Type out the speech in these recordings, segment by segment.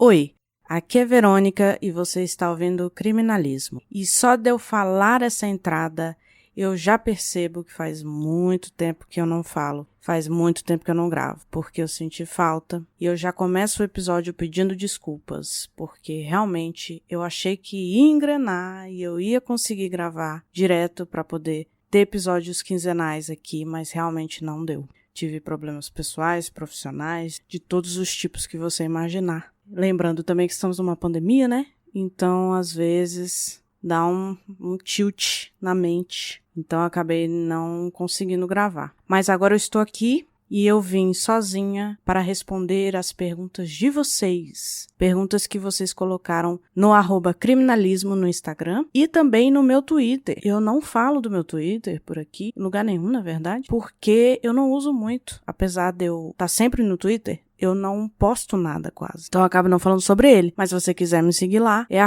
Oi, aqui é Verônica e você está ouvindo Criminalismo. E só de eu falar essa entrada, eu já percebo que faz muito tempo que eu não falo. Faz muito tempo que eu não gravo, porque eu senti falta. E eu já começo o episódio pedindo desculpas, porque realmente eu achei que ia engrenar e eu ia conseguir gravar direto para poder ter episódios quinzenais aqui, mas realmente não deu. Tive problemas pessoais, profissionais, de todos os tipos que você imaginar. Lembrando também que estamos numa pandemia, né? Então, às vezes, dá um tilt na mente. Então, eu acabei não conseguindo gravar. Mas agora eu estou aqui e eu vim sozinha para responder as perguntas de vocês. Perguntas que vocês colocaram no @criminalismo no Instagram e também no meu Twitter. Eu não falo do meu Twitter por aqui, em lugar nenhum, na verdade, porque eu não uso muito. Apesar de eu estar sempre no Twitter, eu não posto nada quase. Então eu acabo não falando sobre ele. Mas se você quiser me seguir lá, é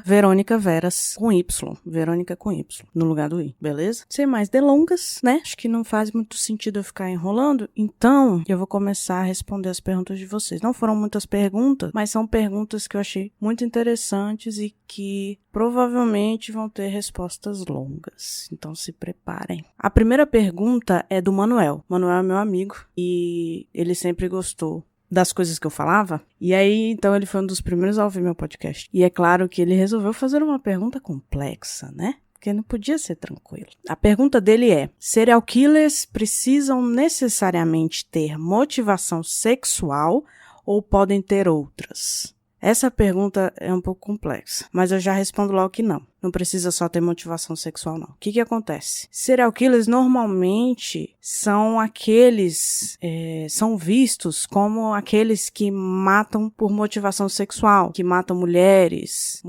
@veronicaveras com Y. Verônica com Y, no lugar do I, beleza? Sem mais delongas, né? Acho que não faz muito sentido eu ficar enrolando. Então, eu vou começar a responder as perguntas de vocês. Não foram muitas perguntas, mas são perguntas que eu achei muito interessantes e que provavelmente vão ter respostas longas. Então se preparem. A primeira pergunta é do Manuel. Manuel é meu amigo e ele sempre gostou das coisas que eu falava. E aí, então, ele foi um dos primeiros a ouvir meu podcast. E é claro que ele resolveu fazer uma pergunta complexa, né? Porque não podia ser tranquilo. A pergunta dele é: serial killers precisam necessariamente ter motivação sexual ou podem ter outras? Essa pergunta é um pouco complexa, mas eu já respondo logo que não. Não precisa só ter motivação sexual, não. O que acontece? Serial killers normalmente são aqueles, são vistos como aqueles que matam por motivação sexual, que matam mulheres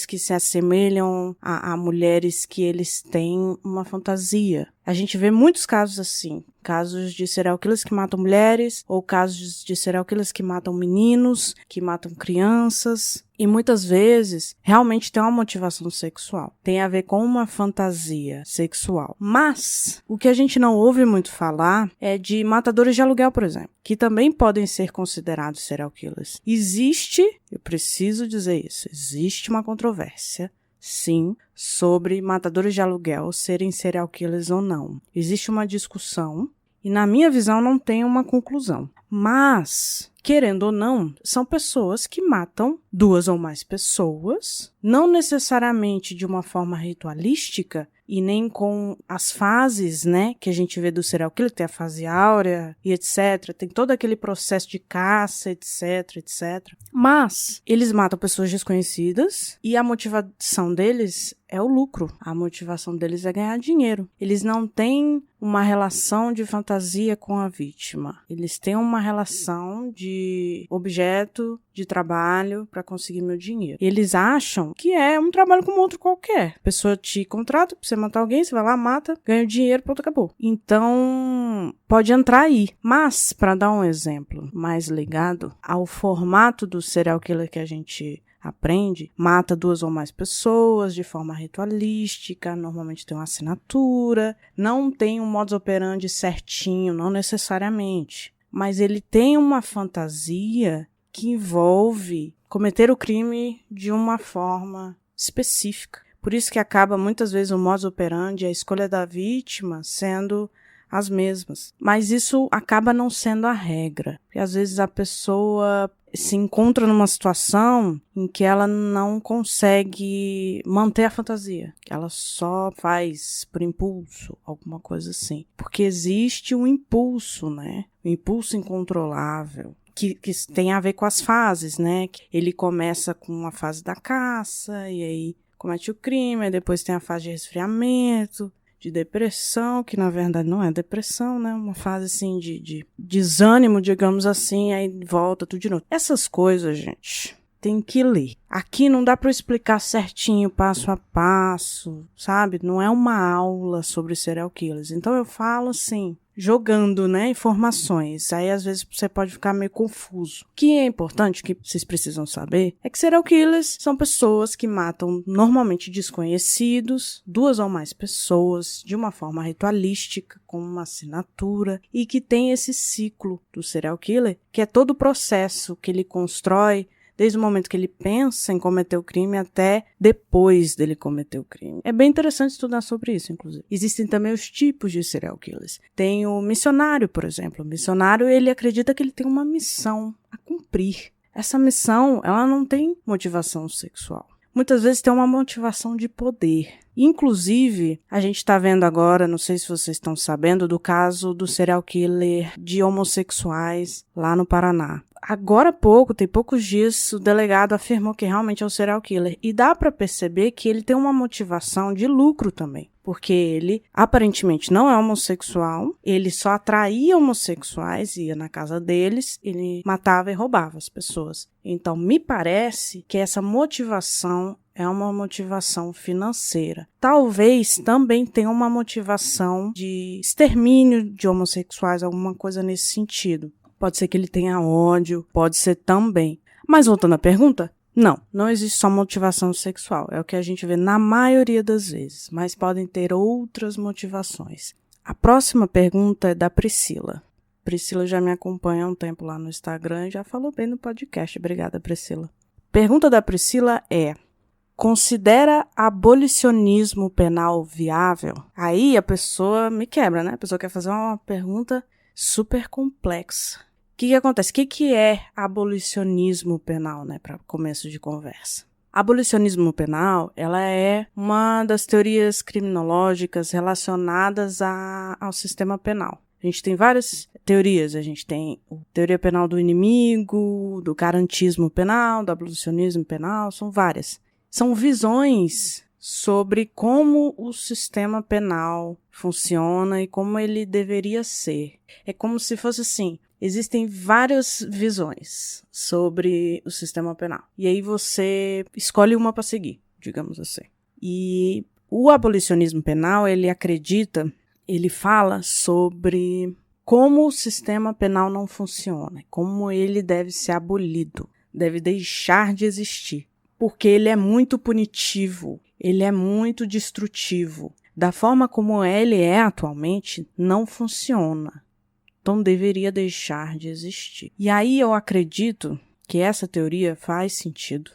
que se assemelham a mulheres que eles têm uma fantasia. A gente vê muitos casos assim, casos de serial killers que matam mulheres, ou casos de serial killers que matam meninos, que matam crianças. E muitas vezes, realmente tem uma motivação sexual. Tem a ver com uma fantasia sexual. Mas, o que a gente não ouve muito falar é de matadores de aluguel, por exemplo, que também podem ser considerados serial killers. Eu preciso dizer isso, existe uma controvérsia, sim, sobre matadores de aluguel serem serial killers ou não. Existe uma discussão e, na minha visão, não tem uma conclusão. Mas, querendo ou não, são pessoas que matam 2 ou mais pessoas, não necessariamente de uma forma ritualística e nem com as fases, né, que a gente vê do serial killer, tem a fase áurea e etc. Tem todo aquele processo de caça, etc, etc. Mas eles matam pessoas desconhecidas e a motivação deles é o lucro. A motivação deles é ganhar dinheiro. Eles não têm uma relação de fantasia com a vítima. Eles têm uma relação de objeto de trabalho para conseguir meu dinheiro. Eles acham que é um trabalho como outro qualquer. A pessoa te contrata pra você matar alguém, você vai lá, mata, ganha o dinheiro, pronto, acabou. Então, pode entrar aí. Mas, para dar um exemplo mais ligado ao formato do serial killer que a gente aprende, mata 2 ou mais pessoas de forma ritualística, normalmente tem uma assinatura, não tem um modus operandi certinho, não necessariamente, mas ele tem uma fantasia que envolve cometer o crime de uma forma específica. Por isso que acaba muitas vezes o modus operandi, a escolha da vítima sendo as mesmas. Mas isso acaba não sendo a regra. Porque às vezes a pessoa se encontra numa situação em que ela não consegue manter a fantasia, que ela só faz por impulso, alguma coisa assim. Porque existe um impulso, né? Um impulso incontrolável. Que tem a ver com as fases, né? Ele começa com a fase da caça, e aí comete o crime, aí depois tem a fase de resfriamento, de depressão, que na verdade não é depressão, né? Uma fase assim de desânimo, digamos assim, aí volta tudo de novo. Essas coisas, gente, tem que ler. Aqui não dá para eu explicar certinho, passo a passo, sabe? Não é uma aula sobre serial killers. Então eu falo assim, jogando, né, informações. Aí às vezes você pode ficar meio confuso. O que é importante, que vocês precisam saber, é que serial killers são pessoas que matam normalmente desconhecidos, 2 ou mais pessoas, de uma forma ritualística, com uma assinatura, e que tem esse ciclo do serial killer, que é todo o processo que ele constrói desde o momento que ele pensa em cometer o crime até depois dele cometer o crime. É bem interessante estudar sobre isso, inclusive. Existem também os tipos de serial killers. Tem o missionário, por exemplo. O missionário, ele acredita que ele tem uma missão a cumprir. Essa missão, ela não tem motivação sexual. Muitas vezes tem uma motivação de poder. Inclusive, a gente está vendo agora, não sei se vocês estão sabendo, do caso do serial killer de homossexuais lá no Paraná. Agora há pouco, tem poucos dias, o delegado afirmou que realmente é um serial killer. E dá para perceber que ele tem uma motivação de lucro também. Porque ele, aparentemente, não é homossexual, ele só atraía homossexuais, ia na casa deles, ele matava e roubava as pessoas. Então, me parece que essa motivação é uma motivação financeira. Talvez também tenha uma motivação de extermínio de homossexuais, alguma coisa nesse sentido. Pode ser que ele tenha ódio, pode ser também. Mas voltando à pergunta, não existe só motivação sexual. É o que a gente vê na maioria das vezes, mas podem ter outras motivações. A próxima pergunta é da Priscila. Priscila já me acompanha há um tempo lá no Instagram e já falou bem no podcast. Obrigada, Priscila. Pergunta da Priscila é: considera abolicionismo penal viável? Aí a pessoa me quebra, né? A pessoa quer fazer uma pergunta super complexa. O que acontece? O que é abolicionismo penal, né? Para começo de conversa. Abolicionismo penal, ela é uma das teorias criminológicas relacionadas ao sistema penal. A gente tem várias teorias. A gente tem a teoria penal do inimigo, do garantismo penal, do abolicionismo penal, são várias. São visões sobre como o sistema penal funciona e como ele deveria ser. É como se fosse assim, existem várias visões sobre o sistema penal. E aí você escolhe uma para seguir, digamos assim. E o abolicionismo penal, ele fala sobre como o sistema penal não funciona, como ele deve ser abolido, deve deixar de existir. Porque ele é muito punitivo, ele é muito destrutivo. Da forma como ele é atualmente, não funciona. Então deveria deixar de existir. E aí eu acredito que essa teoria faz sentido.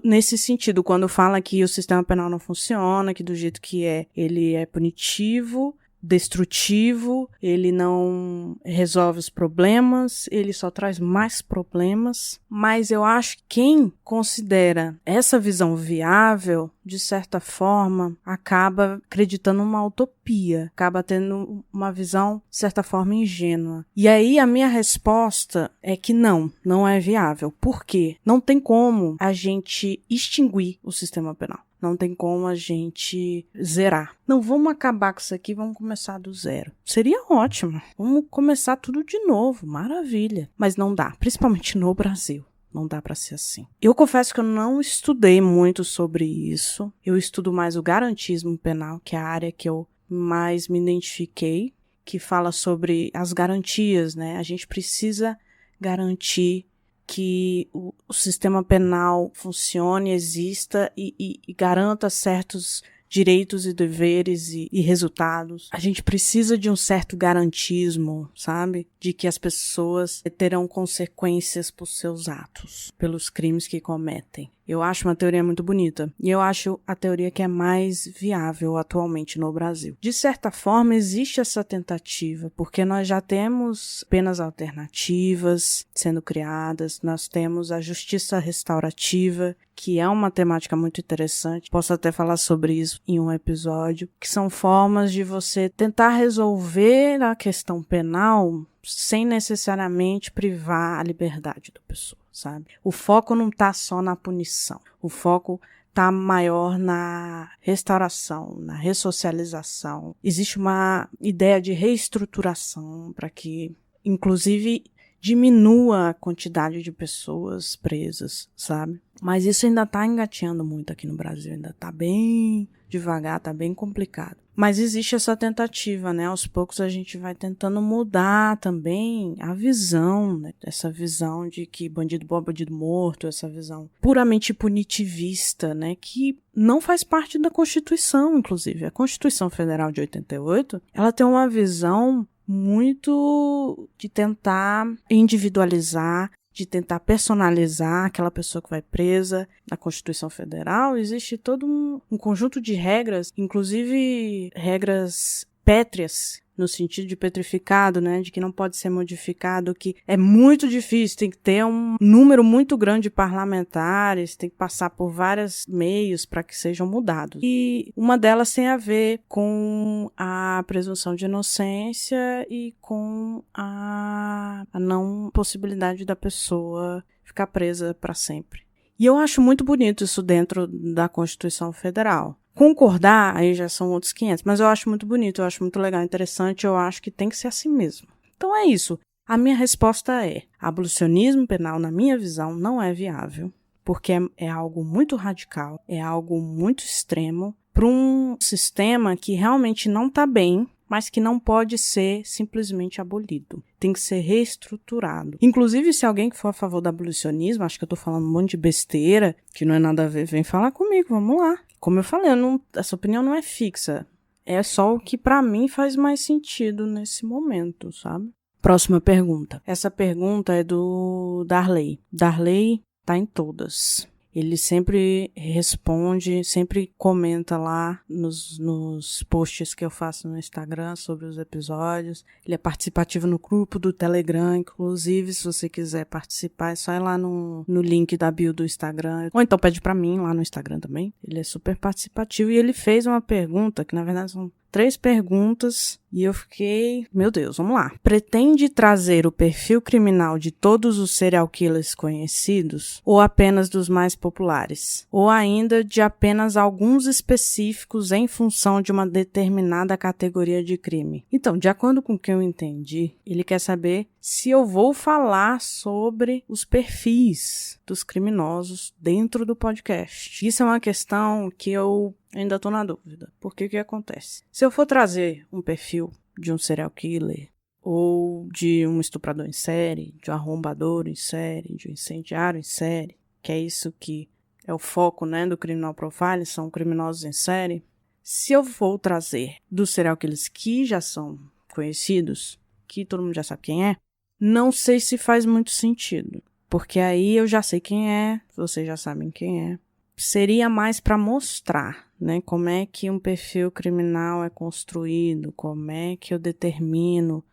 Nesse sentido, quando fala que o sistema penal não funciona, que do jeito que ele é punitivo, destrutivo, ele não resolve os problemas, ele só traz mais problemas. Mas eu acho que quem considera essa visão viável, de certa forma, acaba acreditando numa utopia, acaba tendo uma visão, de certa forma, ingênua. E aí a minha resposta é que não é viável. Por quê? Não tem como a gente extinguir o sistema penal. Não tem como a gente zerar. Não, vamos acabar com isso aqui, vamos começar do zero. Seria ótimo. Vamos começar tudo de novo, maravilha. Mas não dá, principalmente no Brasil. Não dá para ser assim. Eu confesso que eu não estudei muito sobre isso. Eu estudo mais o garantismo penal, que é a área que eu mais me identifiquei, que fala sobre as garantias, né? A gente precisa garantir que o sistema penal funcione, exista e garanta certos direitos e deveres e resultados. A gente precisa de um certo garantismo, sabe? De que as pessoas terão consequências por seus atos, pelos crimes que cometem. Eu acho uma teoria muito bonita. E eu acho a teoria que é mais viável atualmente no Brasil. De certa forma, existe essa tentativa, porque nós já temos penas alternativas sendo criadas, nós temos a justiça restaurativa, que é uma temática muito interessante. Posso até falar sobre isso em um episódio, que são formas de você tentar resolver a questão penal sem necessariamente privar a liberdade da pessoa, sabe? O foco não tá só na punição. O foco tá maior na restauração, na ressocialização. Existe uma ideia de reestruturação para que, inclusive, diminua a quantidade de pessoas presas, sabe? Mas isso ainda tá engateando muito aqui no Brasil, ainda tá bem devagar, tá bem complicado. Mas existe essa tentativa, né? Aos poucos a gente vai tentando mudar também a visão, né? Essa visão de que bandido bom é bandido morto, essa visão puramente punitivista, né? Que não faz parte da Constituição, inclusive. A Constituição Federal de 88, ela tem uma visão muito de tentar individualizar, de tentar personalizar aquela pessoa que vai presa. Na Constituição Federal existe todo um conjunto de regras, inclusive regras pétreas, no sentido de petrificado, né, de que não pode ser modificado, que é muito difícil, tem que ter um número muito grande de parlamentares, tem que passar por vários meios para que sejam mudados. E uma delas tem a ver com a presunção de inocência e com a não possibilidade da pessoa ficar presa para sempre. E eu acho muito bonito isso dentro da Constituição Federal. Concordar, aí já são outros 500, mas eu acho muito bonito, eu acho muito legal, interessante, eu acho que tem que ser assim mesmo. Então é isso. A minha resposta é: abolicionismo penal, na minha visão, não é viável, porque é algo muito radical, é algo muito extremo, para um sistema que realmente não está bem, mas que não pode ser simplesmente abolido. Tem que ser reestruturado. Inclusive, se alguém que for a favor do abolicionismo, acho que eu tô falando um monte de besteira, que não é nada a ver, vem falar comigo, vamos lá. Como eu falei, essa opinião não é fixa. É só o que pra mim faz mais sentido nesse momento, sabe? Próxima pergunta. Essa pergunta é do Darley. Darley tá em todas. Ele sempre responde, sempre comenta lá nos posts que eu faço no Instagram sobre os episódios. Ele é participativo no grupo do Telegram, inclusive, se você quiser participar, é só ir lá no link da bio do Instagram. Ou então pede pra mim lá no Instagram também. Ele é super participativo e ele fez uma pergunta, que na verdade são 3 perguntas, e eu fiquei, meu Deus, vamos lá. Pretende trazer o perfil criminal de todos os serial killers conhecidos ou apenas dos mais populares? Ou ainda de apenas alguns específicos em função de uma determinada categoria de crime? Então, de acordo com o que eu entendi, ele quer saber se eu vou falar sobre os perfis dos criminosos dentro do podcast. Isso é uma questão que eu ainda estou na dúvida. Porque o que acontece? Se eu for trazer um perfil de um serial killer, ou de um estuprador em série, de um arrombador em série, de um incendiário em série, que é isso que é o foco, né, do criminal profiling, são criminosos em série. Se eu for trazer dos serial killers que já são conhecidos, que todo mundo já sabe quem é, não sei se faz muito sentido. Porque aí eu já sei quem é, vocês já sabem quem é. Seria mais para mostrar, né, como é que um perfil criminal é construído, como é que eu determino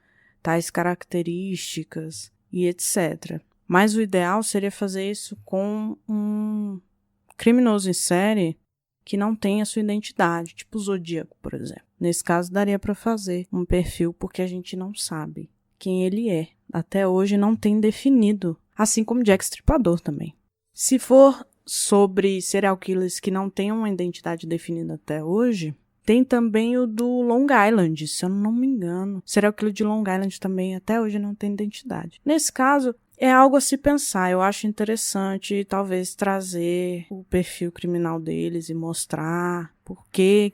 tais características e etc. Mas o ideal seria fazer isso com um criminoso em série que não tem a sua identidade, tipo o Zodíaco, por exemplo. Nesse caso, daria para fazer um perfil porque a gente não sabe quem ele é. Até hoje não tem definido, assim como Jack Stripador também. Se for sobre serial killers que não têm uma identidade definida até hoje, tem também o do Long Island, se eu não me engano. Serial killer de Long Island também até hoje não tem identidade. Nesse caso, é algo a se pensar. Eu acho interessante talvez trazer o perfil criminal deles e mostrar por que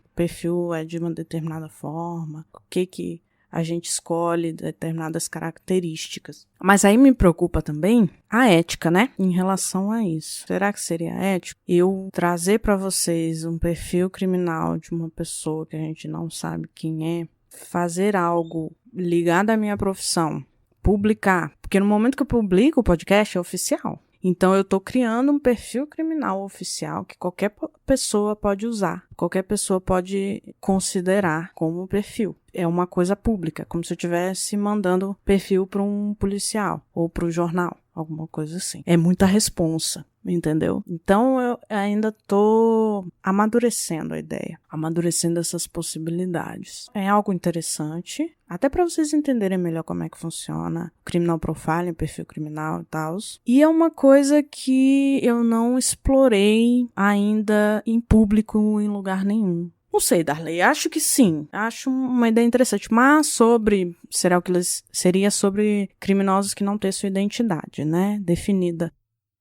o perfil é de uma determinada forma, por que a gente escolhe determinadas características. Mas aí me preocupa também a ética, né? Em relação a isso. Será que seria ético eu trazer para vocês um perfil criminal de uma pessoa que a gente não sabe quem é, fazer algo ligado à minha profissão, publicar? Porque no momento que eu publico o podcast é oficial. Então, eu estou criando um perfil criminal oficial que qualquer pessoa pode usar, qualquer pessoa pode considerar como perfil. É uma coisa pública, como se eu estivesse mandando perfil para um policial ou para o jornal, alguma coisa assim. É muita responsa, entendeu? Então, eu ainda estou amadurecendo a ideia, amadurecendo essas possibilidades. É algo interessante, até para vocês entenderem melhor como é que funciona o criminal profiling, perfil criminal e tal. E é uma coisa que eu não explorei ainda em público em lugar nenhum. Não sei, Darley, acho que sim. Acho uma ideia interessante. Mas sobre serial killers, seria sobre criminosos que não têm sua identidade, né? Definida.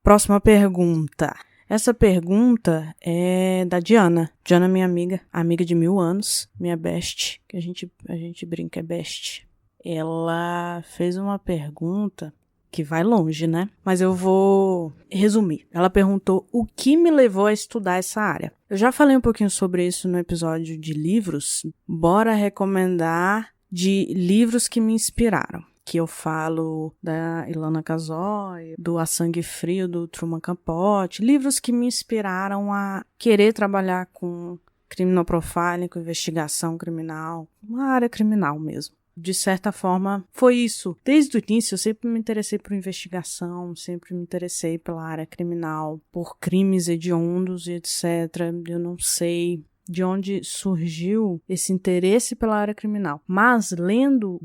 Próxima pergunta. Essa pergunta é da Diana. Diana, minha amiga de 1000 anos, minha best, que a gente brinca, é best. Ela fez uma pergunta que vai longe, né? Mas eu vou resumir. Ela perguntou o que me levou a estudar essa área. Eu já falei um pouquinho sobre isso no episódio de livros. Bora recomendar de livros que me inspiraram. que eu falo da Ilana Casoy, do A Sangue Frio, do Truman Capote, livros que me inspiraram a querer trabalhar com criminal profiling, com investigação criminal, uma área criminal mesmo. De certa forma, foi isso. Desde o início, eu sempre me interessei por investigação, sempre me interessei pela área criminal, por crimes hediondos e etc. Eu não sei de onde surgiu esse interesse pela área criminal. Mas, lendo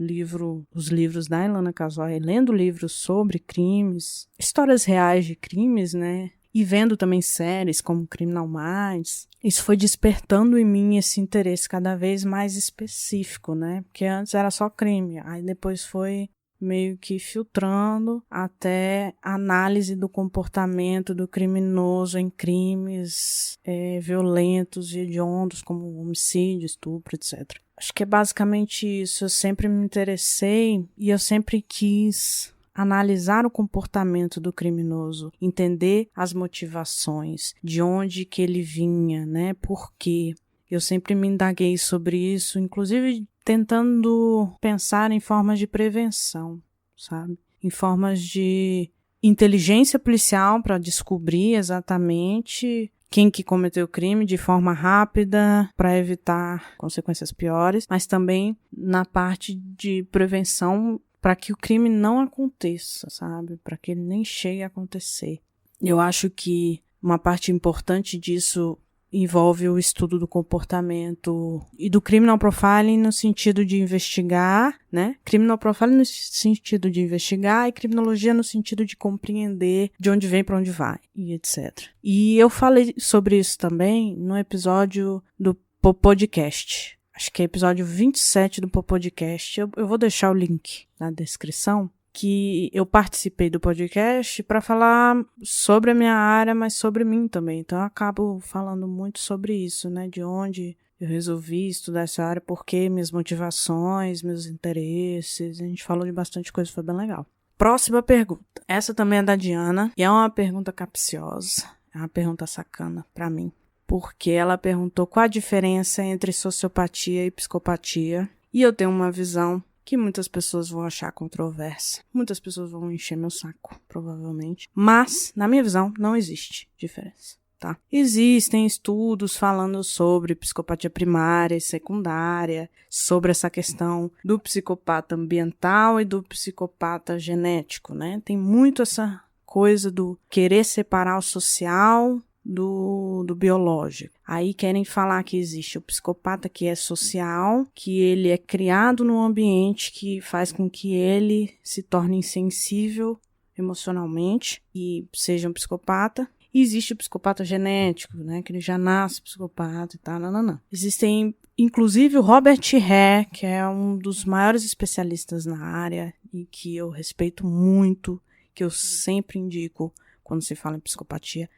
os livros da Ilana Casoy, lendo livros sobre crimes, histórias reais de crimes, né? E vendo também séries como Criminal Minds, isso foi despertando em mim esse interesse cada vez mais específico, né? Porque antes era só crime, aí depois foi meio que filtrando até a análise do comportamento do criminoso em crimes violentos e hediondos, como homicídio, estupro, etc. Acho que é basicamente isso. Eu sempre me interessei e eu sempre quis analisar o comportamento do criminoso, entender as motivações, de onde que ele vinha, né? Por quê? Eu sempre me indaguei sobre isso, inclusive tentando pensar em formas de prevenção, sabe? Em formas de inteligência policial para descobrir exatamente quem que cometeu o crime de forma rápida para evitar consequências piores, mas também na parte de prevenção para que o crime não aconteça, sabe? Para que ele nem chegue a acontecer. Eu acho que uma parte importante disso envolve o estudo do comportamento e do criminal profiling no sentido de investigar, né? Criminal profiling no sentido de investigar e criminologia no sentido de compreender de onde vem para onde vai e etc. E eu falei sobre isso também no episódio do podcast. Acho que é episódio 27 do podcast. Eu vou deixar o link na descrição, que eu participei do podcast para falar sobre a minha área, mas sobre mim também. Então eu acabo falando muito sobre isso, né? De onde eu resolvi estudar essa área, porque minhas motivações, meus interesses. A gente falou de bastante coisa, foi bem legal. Próxima pergunta. Essa também é da Diana e é uma pergunta capciosa. É uma pergunta sacana para mim. Porque ela perguntou qual a diferença entre sociopatia e psicopatia. E eu tenho uma visão que muitas pessoas vão achar controversa. Muitas pessoas vão encher meu saco, provavelmente. Mas, na minha visão, não existe diferença, tá? Existem estudos falando sobre psicopatia primária e secundária, sobre essa questão do psicopata ambiental e do psicopata genético, né? Tem muito essa coisa do querer separar o social do biológico. Aí querem falar que existe o psicopata que é social, que ele é criado num ambiente que faz com que ele se torne insensível emocionalmente e seja um psicopata. E existe o psicopata genético, né, que ele já nasce psicopata e tal, não. Existem, inclusive, o Robert Hare, que é um dos maiores especialistas na área e que eu respeito muito, que eu sempre indico quando se fala em psicopatia.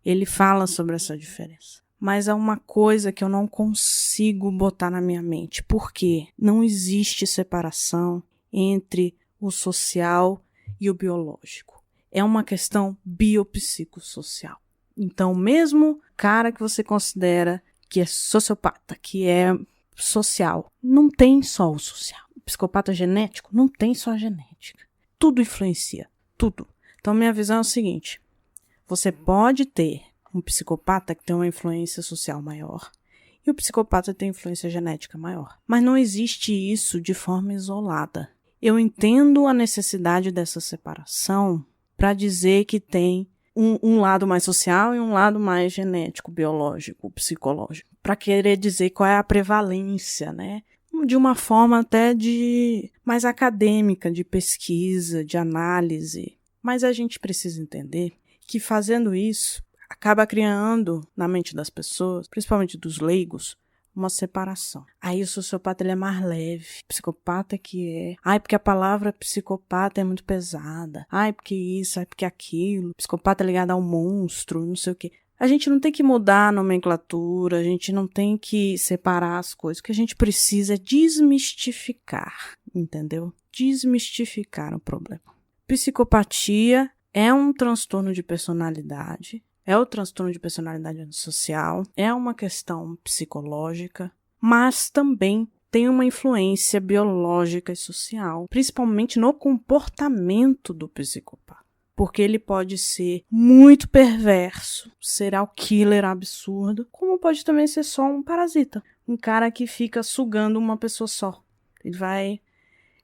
Ele fala sobre essa diferença. Mas é uma coisa que eu não consigo botar na minha mente. Por quê? Não existe separação entre o social e o biológico. É uma questão biopsicossocial. Então, mesmo cara que você considera que é sociopata, que é social, não tem só o social. O psicopata genético não tem só a genética. Tudo influencia. Tudo. Então, minha visão é o seguinte. Você pode ter um psicopata que tem uma influência social maior e o psicopata tem influência genética maior. Mas não existe isso de forma isolada. Eu entendo a necessidade dessa separação para dizer que tem um lado mais social e um lado mais genético, biológico, psicológico. Para querer dizer qual é a prevalência, né? De uma forma até mais acadêmica, de pesquisa, de análise. Mas a gente precisa entender que fazendo isso, acaba criando na mente das pessoas, principalmente dos leigos, uma separação. Aí o sociopata ele é mais leve, psicopata que é. Ai, porque a palavra psicopata é muito pesada. Ai, porque isso, ai, porque aquilo. Psicopata é ligado ao monstro, não sei o quê. A gente não tem que mudar a nomenclatura, a gente não tem que separar as coisas. O que a gente precisa é desmistificar, entendeu? Desmistificar o problema. Psicopatia é um transtorno de personalidade, é o transtorno de personalidade antissocial, é uma questão psicológica, mas também tem uma influência biológica e social, principalmente no comportamento do psicopata. Porque ele pode ser muito perverso, serial killer absurdo, como pode também ser só um parasita. Um cara que fica sugando uma pessoa só.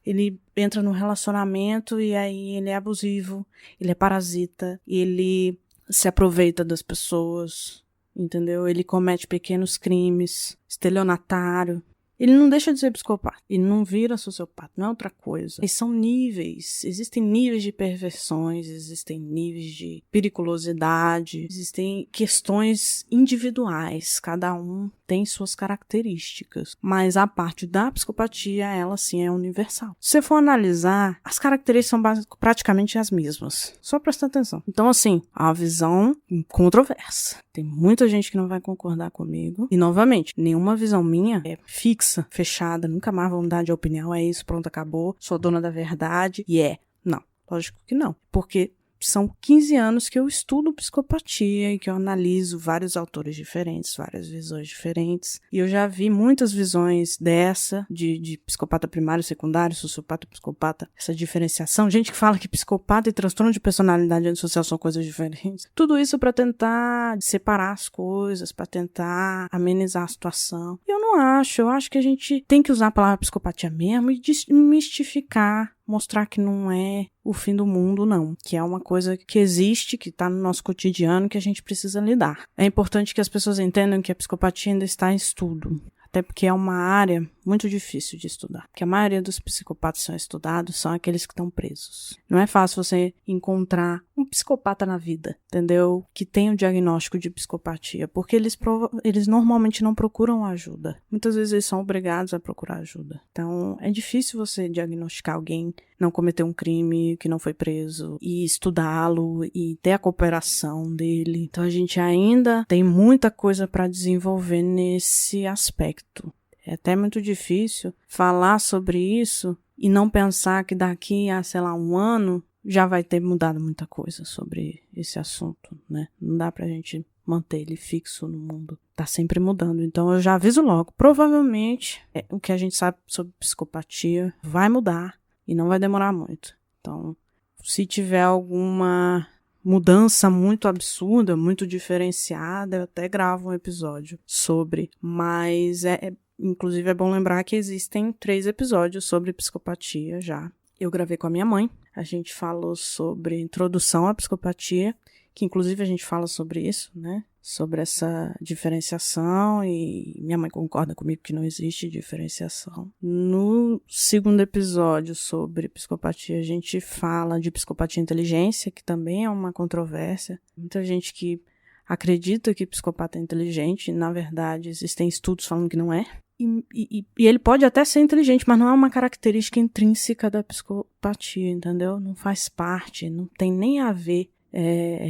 Ele entra num relacionamento e aí ele é abusivo, ele é parasita, ele se aproveita das pessoas, entendeu? Ele comete pequenos crimes, estelionatário. Ele não deixa de ser psicopata, ele não vira sociopata, não é outra coisa. E são níveis, existem níveis de perversões, existem níveis de periculosidade, existem questões individuais, cada um tem suas características, mas a parte da psicopatia, ela sim é universal. Se você for analisar, as características são praticamente as mesmas, só presta atenção. Então assim, a uma visão controversa. Tem muita gente que não vai concordar comigo. E, novamente, nenhuma visão minha é fixa, fechada. Nunca mais vou mudar de opinião. É isso, pronto, acabou. Sou dona da verdade. Não, lógico que não. Porque são 15 anos que eu estudo psicopatia e que eu analiso vários autores diferentes, várias visões diferentes. E eu já vi muitas visões dessa, de psicopata primário, secundário, sociopata, psicopata, essa diferenciação. Gente que fala que psicopata e transtorno de personalidade antissocial são coisas diferentes. Tudo isso para tentar separar as coisas, para tentar amenizar a situação. E eu não acho. Eu acho que a gente tem que usar a palavra psicopatia mesmo e desmistificar, mostrar que não é o fim do mundo, não. Que é uma coisa que existe, que está no nosso cotidiano, que a gente precisa lidar. É importante que as pessoas entendam que a psicopatia ainda está em estudo. Até porque é uma área muito difícil de estudar. Porque a maioria dos psicopatas são estudados são aqueles que estão presos. Não é fácil você encontrar um psicopata na vida, entendeu? Que tem o diagnóstico de psicopatia. Porque eles normalmente não procuram ajuda. Muitas vezes eles são obrigados a procurar ajuda. Então, é difícil você diagnosticar alguém, não cometer um crime, que não foi preso, e estudá-lo, e ter a cooperação dele. Então, a gente ainda tem muita coisa para desenvolver nesse aspecto. É até muito difícil falar sobre isso e não pensar que daqui a, sei lá, um ano já vai ter mudado muita coisa sobre esse assunto, né? Não dá pra gente manter ele fixo no mundo. Tá sempre mudando. Então eu já aviso logo. Provavelmente o que a gente sabe sobre psicopatia vai mudar e não vai demorar muito. Então, se tiver alguma mudança muito absurda, muito diferenciada, eu até gravo um episódio sobre. Mas inclusive é bom lembrar que existem 3 episódios sobre psicopatia já. Eu gravei com a minha mãe. A gente falou sobre introdução à psicopatia, que inclusive a gente fala sobre isso, né? Sobre essa diferenciação, e minha mãe concorda comigo que não existe diferenciação. No segundo episódio sobre psicopatia, a gente fala de psicopatia e inteligência, que também é uma controvérsia. Muita gente que acredita que psicopata é inteligente, na verdade existem estudos falando que não é. E ele pode até ser inteligente, mas não é uma característica intrínseca da psicopatia, entendeu? Não faz parte, não tem nem a ver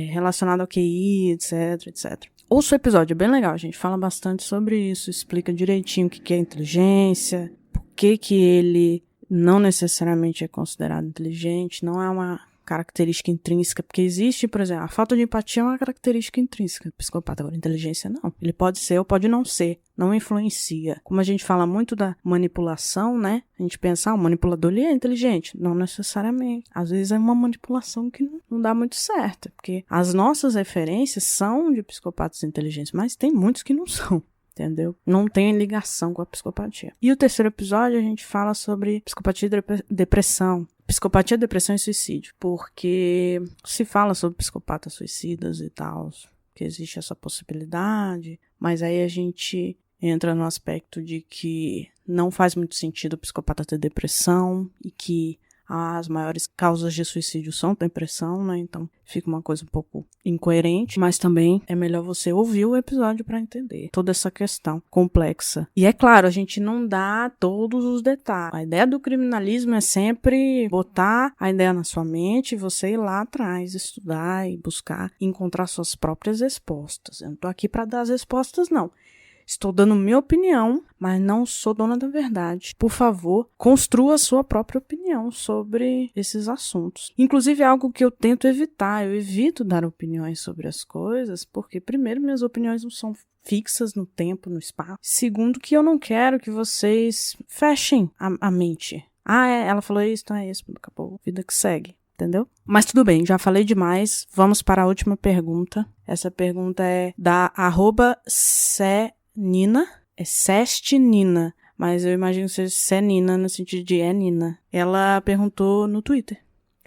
relacionado ao QI, etc, etc. Ouça o episódio, é bem legal, a gente fala bastante sobre isso, explica direitinho o que é inteligência, por que ele não necessariamente é considerado inteligente, não é uma característica intrínseca, porque existe, por exemplo, a falta de empatia é uma característica intrínseca do psicopata, agora inteligência não. Ele pode ser ou pode não ser, não influencia. Como a gente fala muito da manipulação, né? A gente pensa, o manipulador ele é inteligente. Não necessariamente. Às vezes é uma manipulação que não dá muito certo, porque as nossas referências são de psicopatas inteligentes, mas tem muitos que não são. Entendeu? Não tem ligação com a psicopatia. E o terceiro episódio a gente fala sobre psicopatia e depressão. Psicopatia, depressão e suicídio. Porque se fala sobre psicopatas suicidas e tal, que existe essa possibilidade, mas aí a gente entra no aspecto de que não faz muito sentido o psicopata ter depressão e que as maiores causas de suicídio são depressão, né? Então fica uma coisa um pouco incoerente, mas também é melhor você ouvir o episódio para entender toda essa questão complexa. E é claro, a gente não dá todos os detalhes. A ideia do criminalismo é sempre botar a ideia na sua mente e você ir lá atrás, estudar e buscar encontrar suas próprias respostas. Eu não tô aqui para dar as respostas, não. Estou dando minha opinião, mas não sou dona da verdade. Por favor, construa a sua própria opinião sobre esses assuntos. Inclusive, é algo que eu tento evitar. Eu evito dar opiniões sobre as coisas, porque, primeiro, minhas opiniões não são fixas no tempo, no espaço. Segundo, que eu não quero que vocês fechem a mente. Ela falou isso, então é isso, acabou. Vida que segue. Entendeu? Mas tudo bem, já falei demais. Vamos para a última pergunta. Essa pergunta é da @Senina. É Sestinina, mas eu imagino que seja Senina no sentido de Nina. Ela perguntou no Twitter.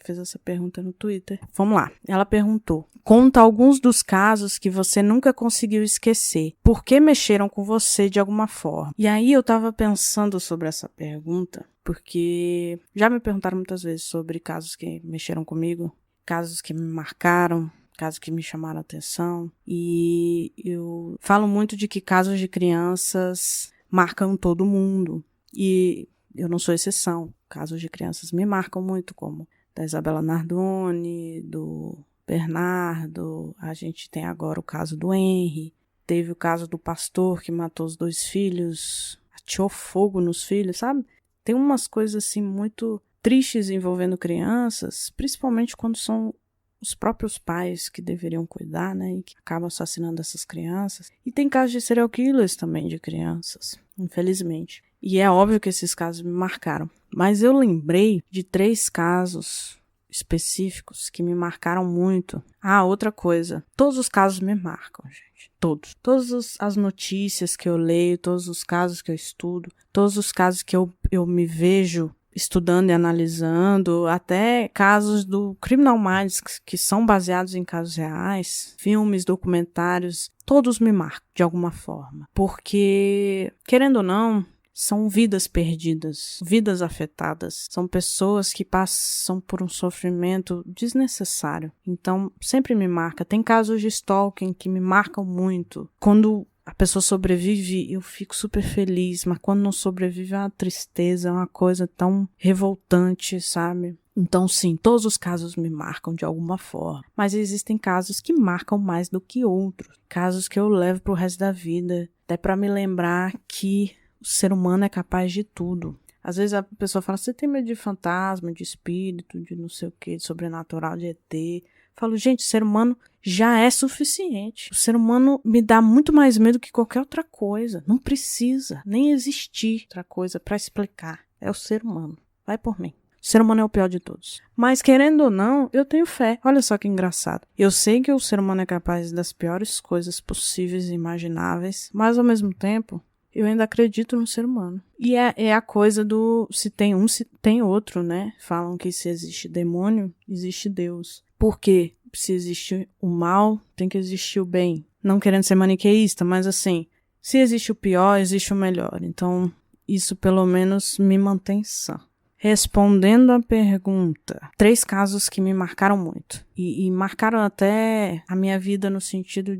Fez essa pergunta no Twitter. Vamos lá. Ela perguntou: conta alguns dos casos que você nunca conseguiu esquecer. Por que mexeram com você de alguma forma? E aí eu tava pensando sobre essa pergunta, porque já me perguntaram muitas vezes sobre casos que mexeram comigo, casos que me marcaram, casos que me chamaram a atenção. E eu falo muito de que casos de crianças marcam todo mundo. E eu não sou exceção. Casos de crianças me marcam muito, como da Isabela Nardoni, do Bernardo. A gente tem agora o caso do Henry. Teve o caso do pastor que matou os 2 filhos, ateou fogo nos filhos, sabe? Tem umas coisas assim muito tristes envolvendo crianças, principalmente quando são os próprios pais que deveriam cuidar, né? E que acabam assassinando essas crianças. E tem casos de serial killers também de crianças, infelizmente. E é óbvio que esses casos me marcaram. Mas eu lembrei de 3 casos específicos que me marcaram muito. Outra coisa. Todos os casos me marcam, gente. Todos. Todas as notícias que eu leio, todos os casos que eu estudo, todos os casos que eu me vejo estudando e analisando, até casos do Criminal Minds que são baseados em casos reais, filmes, documentários, todos me marcam de alguma forma. Porque, querendo ou não, são vidas perdidas, vidas afetadas. São pessoas que passam por um sofrimento desnecessário. Então, sempre me marca. Tem casos de stalking que me marcam muito. Quando a pessoa sobrevive, eu fico super feliz. Mas quando não sobrevive, é uma tristeza, é uma coisa tão revoltante, sabe? Então, sim, todos os casos me marcam de alguma forma. Mas existem casos que marcam mais do que outros. Casos que eu levo pro resto da vida. Até pra me lembrar que o ser humano é capaz de tudo. Às vezes a pessoa fala, você tem medo de fantasma, de espírito, de não sei o que, de sobrenatural, de ET. Eu falo, gente, o ser humano já é suficiente. O ser humano me dá muito mais medo que qualquer outra coisa. Não precisa nem existir outra coisa para explicar. É o ser humano. Vai por mim. O ser humano é o pior de todos. Mas, querendo ou não, eu tenho fé. Olha só que engraçado. Eu sei que o ser humano é capaz das piores coisas possíveis e imagináveis, mas, ao mesmo tempo, eu ainda acredito no ser humano. E é a coisa do se tem um, se tem outro, né? Falam que se existe demônio, existe Deus. Por quê? Se existe o mal, tem que existir o bem. Não querendo ser maniqueísta, mas assim, se existe o pior, existe o melhor. Então, isso pelo menos me mantém sã. Respondendo a pergunta, 3 casos que me marcaram muito. E marcaram até a minha vida no sentido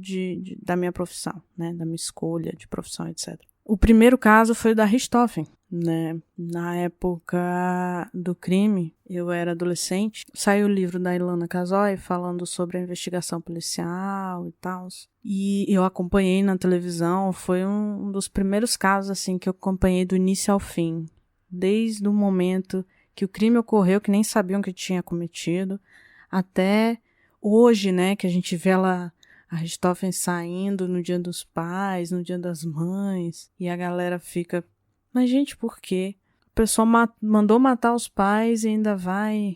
da minha profissão, né? Da minha escolha de profissão, etc. O primeiro caso foi o da Richthofen, né? Na época do crime, eu era adolescente. Saiu o livro da Ilana Casoy falando sobre a investigação policial e tal. E eu acompanhei na televisão. Foi um dos primeiros casos assim que eu acompanhei do início ao fim. Desde o momento que o crime ocorreu, que nem sabiam que tinha cometido, até hoje, né? Que a gente vê ela... A Richthofen saindo no Dia dos Pais, no Dia das Mães, e a galera fica, mas gente, por quê? A pessoa mandou matar os pais e ainda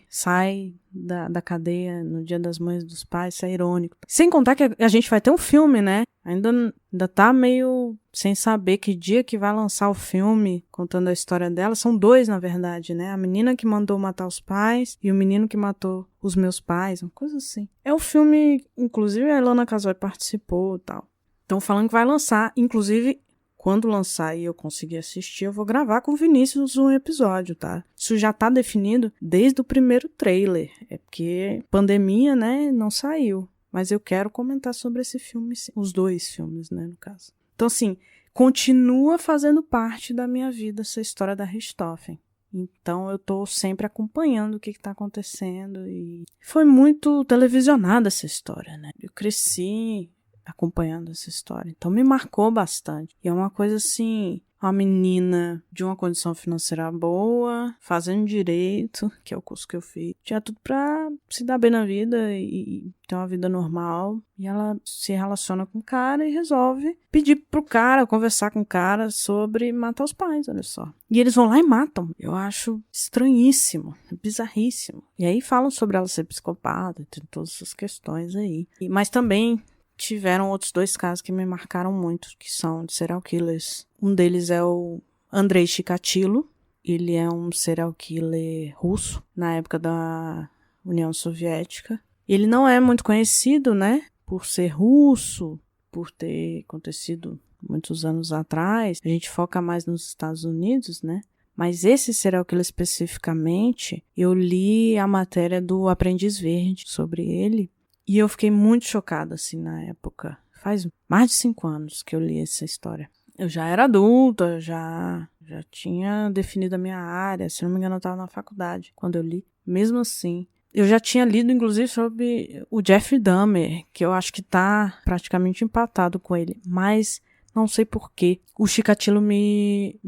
sai da cadeia no Dia das Mães e dos Pais, isso é irônico. Sem contar que a gente vai ter um filme, né? Ainda tá meio sem saber que dia que vai lançar o filme, contando a história dela. São 2, na verdade, né? A menina que mandou matar os pais e o menino que matou os meus pais, uma coisa assim. É um filme, inclusive a Ilana Casoy participou e tal. Estão falando que vai lançar, inclusive... Quando lançar e eu conseguir assistir, eu vou gravar com o Vinícius um episódio, tá? Isso já tá definido desde o primeiro trailer. É porque pandemia, né, não saiu. Mas eu quero comentar sobre esse filme, sim. Os 2 filmes, né, no caso. Então, assim, continua fazendo parte da minha vida essa história da Richthofen. Então, eu tô sempre acompanhando o que tá acontecendo. E foi muito televisionada essa história, né? Eu cresci acompanhando essa história. Então me marcou bastante. E é uma coisa assim, uma menina de uma condição financeira boa, fazendo direito, que é o curso que eu fiz. Tinha tudo pra se dar bem na vida e ter uma vida normal. E ela se relaciona com o cara e resolve pedir pro cara, conversar com o cara sobre matar os pais, olha só. E eles vão lá e matam. Eu acho estranhíssimo, bizarríssimo. E aí falam sobre ela ser psicopata, tem todas essas questões aí. Mas também tiveram outros 2 casos que me marcaram muito, que são de serial killers. Um deles é o Andrei Chikatilo. Ele é um serial killer russo, na época da União Soviética. Ele não é muito conhecido, né, por ser russo, por ter acontecido muitos anos atrás. A gente foca mais nos Estados Unidos, né? Mas esse serial killer especificamente, eu li a matéria do Aprendiz Verde sobre ele. E eu fiquei muito chocada, assim, na época. Faz mais de 5 anos que eu li essa história. Eu já era adulta, já tinha definido a minha área. Se não me engano, eu estava na faculdade quando eu li. Mesmo assim, eu já tinha lido, inclusive, sobre o Jeffrey Dahmer, que eu acho que tá praticamente empatado com ele. Mas não sei porquê. O Chikatilo me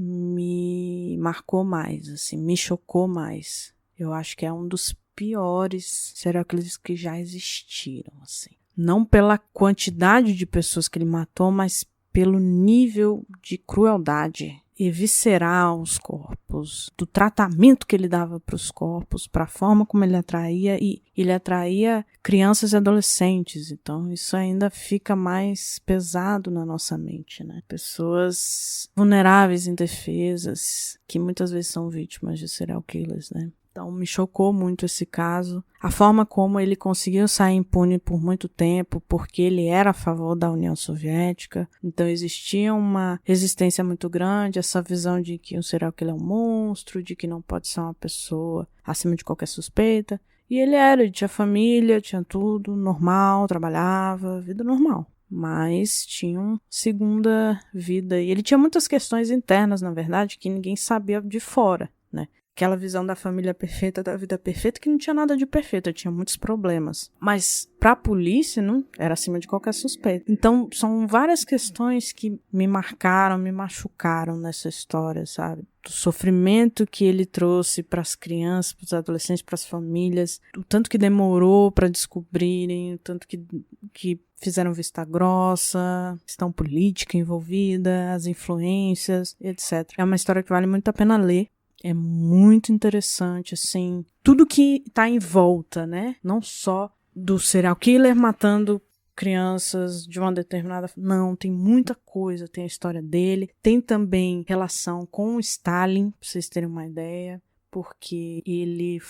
marcou mais, assim, me chocou mais. Eu acho que é um dos piores serial killers que já existiram, assim. Não pela quantidade de pessoas que ele matou, mas pelo nível de crueldade e visceral os corpos, do tratamento que ele dava para os corpos, para a forma como ele atraía, e ele atraía crianças e adolescentes, então isso ainda fica mais pesado na nossa mente, né? Pessoas vulneráveis, indefesas, que muitas vezes são vítimas de serial killers, né? Então me chocou muito esse caso. A forma como ele conseguiu sair impune por muito tempo, porque ele era a favor da União Soviética. Então existia uma resistência muito grande, essa visão de que um serial killer é um monstro, de que não pode ser uma pessoa acima de qualquer suspeita. E ele tinha família, tinha tudo, normal, trabalhava, vida normal. Mas tinha uma segunda vida. E ele tinha muitas questões internas, na verdade, que ninguém sabia de fora, né? Aquela visão da família perfeita, da vida perfeita, que não tinha nada de perfeito, tinha muitos problemas. Mas pra polícia, não era acima de qualquer suspeita. Então, são várias questões que me marcaram, me machucaram nessa história, sabe? Do sofrimento que ele trouxe pras crianças, pros adolescentes, pras famílias, o tanto que demorou pra descobrirem, o tanto que fizeram vista grossa, questão política envolvida, as influências, etc. É uma história que vale muito a pena ler. É muito interessante, assim, tudo que tá em volta, né? Não só do serial killer matando crianças de uma determinada... Não, tem muita coisa, tem a história dele, tem também relação com o Stalin, pra vocês terem uma ideia, porque ele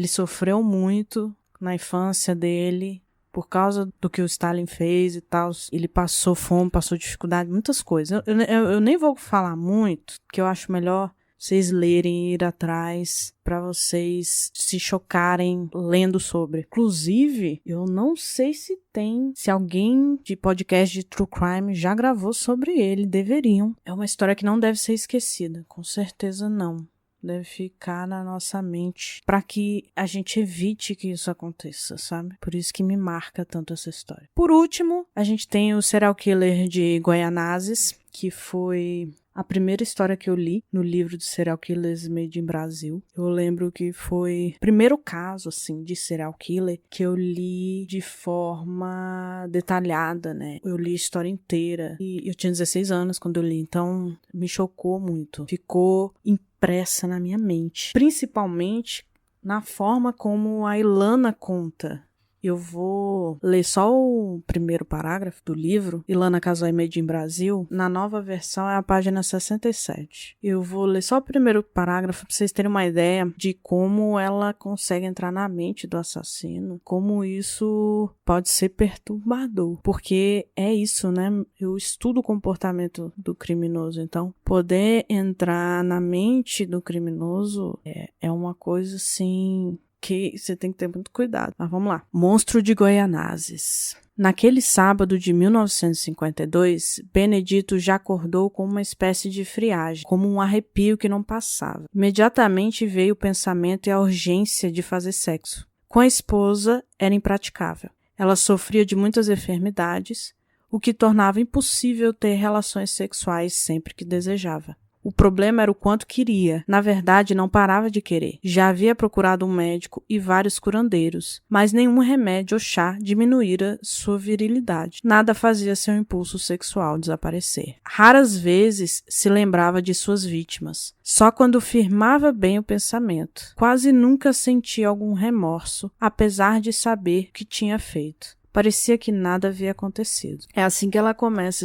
sofreu muito na infância dele, por causa do que o Stalin fez e tal. Ele passou fome, passou dificuldade, muitas coisas. Eu nem vou falar muito, porque eu acho melhor vocês lerem e ir atrás para vocês se chocarem lendo sobre. Inclusive, eu não sei se alguém de podcast de True Crime já gravou sobre ele. Deveriam. É uma história que não deve ser esquecida. Com certeza não. Deve ficar na nossa mente para que a gente evite que isso aconteça, sabe? Por isso que me marca tanto essa história. Por último, a gente tem o serial killer de Goianazes, que foi a primeira história que eu li no livro de Serial Killers Made in Brasil. Eu lembro que foi o primeiro caso, assim, de serial killer que eu li de forma detalhada, né? Eu li a história inteira. E eu tinha 16 anos quando eu li, então me chocou muito. Ficou impressa na minha mente. Principalmente na forma como a Ilana conta. Eu vou ler só o primeiro parágrafo do livro, Ilana Casoy Made in Brasil. Na nova versão é a página 67. Eu vou ler só o primeiro parágrafo para vocês terem uma ideia de como ela consegue entrar na mente do assassino, como isso pode ser perturbador, porque é isso, né? Eu estudo o comportamento do criminoso, então poder entrar na mente do criminoso é uma coisa assim que você tem que ter muito cuidado. Mas vamos lá. Monstro de Goianazes. Naquele sábado de 1952, Benedito já acordou com uma espécie de friagem, como um arrepio que não passava. Imediatamente veio o pensamento e a urgência de fazer sexo. Com a esposa, era impraticável. Ela sofria de muitas enfermidades, o que tornava impossível ter relações sexuais sempre que desejava. O problema era o quanto queria. Na verdade, não parava de querer. Já havia procurado um médico e vários curandeiros, mas nenhum remédio ou chá diminuíra sua virilidade. Nada fazia seu impulso sexual desaparecer. Raras vezes se lembrava de suas vítimas. Só quando firmava bem o pensamento. Quase nunca sentia algum remorso, apesar de saber o que tinha feito. Parecia que nada havia acontecido. É assim que ela começa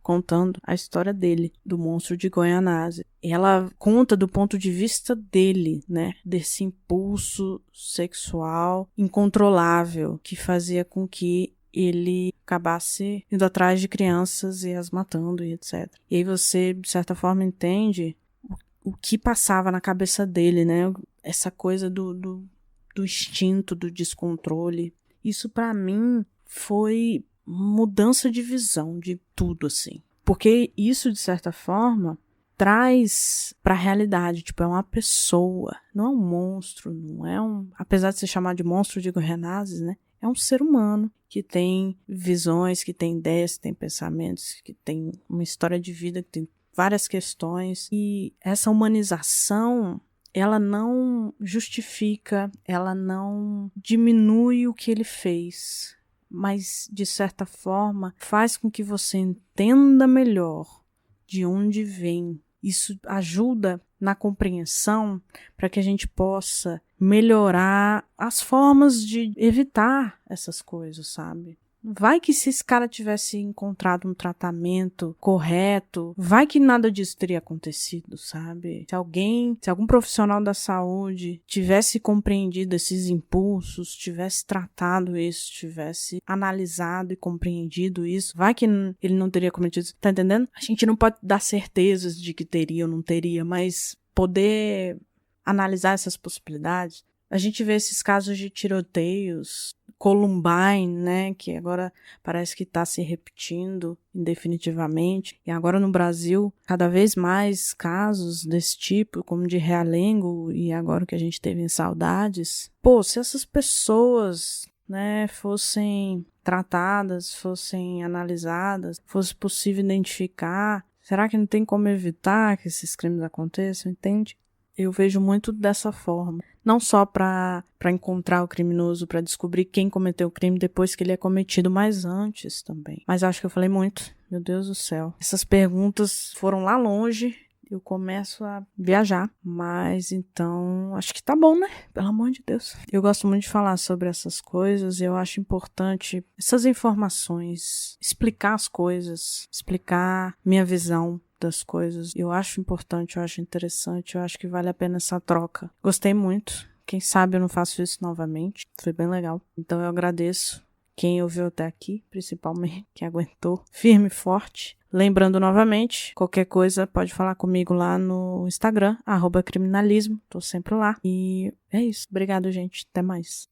contando a história dele, do monstro de Goianésia. Ela conta do ponto de vista dele, né? Desse impulso sexual incontrolável que fazia com que ele acabasse indo atrás de crianças e as matando e etc. E aí você, de certa forma, entende o que passava na cabeça dele, né? Essa coisa do instinto, do descontrole. Isso, pra mim, foi mudança de visão de tudo, assim. Porque isso, de certa forma, traz pra realidade, tipo, é uma pessoa, não é um monstro, não é apesar de ser chamado de monstro de Goianésia, né? É um ser humano que tem visões, que tem ideias, que tem pensamentos, que tem uma história de vida, que tem várias questões. E essa humanização, ela não justifica, ela não diminui o que ele fez, mas, de certa forma, faz com que você entenda melhor de onde vem. Isso ajuda na compreensão para que a gente possa melhorar as formas de evitar essas coisas, sabe? Vai que se esse cara tivesse encontrado um tratamento correto, vai que nada disso teria acontecido, sabe? Se algum profissional da saúde tivesse compreendido esses impulsos, tivesse tratado isso, tivesse analisado e compreendido isso, vai que ele não teria cometido isso, tá entendendo? A gente não pode dar certezas de que teria ou não teria, mas poder analisar essas possibilidades. A gente vê esses casos de tiroteios, Columbine, né, que agora parece que está se repetindo indefinitivamente. E agora no Brasil, cada vez mais casos desse tipo, como de Realengo e agora o que a gente teve em Saudades. Pô, se essas pessoas, né, fossem tratadas, fossem analisadas, fosse possível identificar, será que não tem como evitar que esses crimes aconteçam, entende? Eu vejo muito dessa forma. Não só para encontrar o criminoso, para descobrir quem cometeu o crime depois que ele é cometido, mas antes também. Mas acho que eu falei muito. Meu Deus do céu. Essas perguntas foram lá longe. Eu começo a viajar. Mas então, acho que tá bom, né? Pelo amor de Deus. Eu gosto muito de falar sobre essas coisas. Eu acho importante essas informações. Explicar as coisas. Explicar minha visão das coisas. Eu acho importante, eu acho interessante, eu acho que vale a pena essa troca. Gostei muito. Quem sabe eu não faço isso novamente. Foi bem legal. Então eu agradeço quem ouviu até aqui, principalmente, que aguentou firme e forte. Lembrando novamente, qualquer coisa pode falar comigo lá no Instagram, @criminalismo. Tô sempre lá. E é isso. Obrigado, gente. Até mais.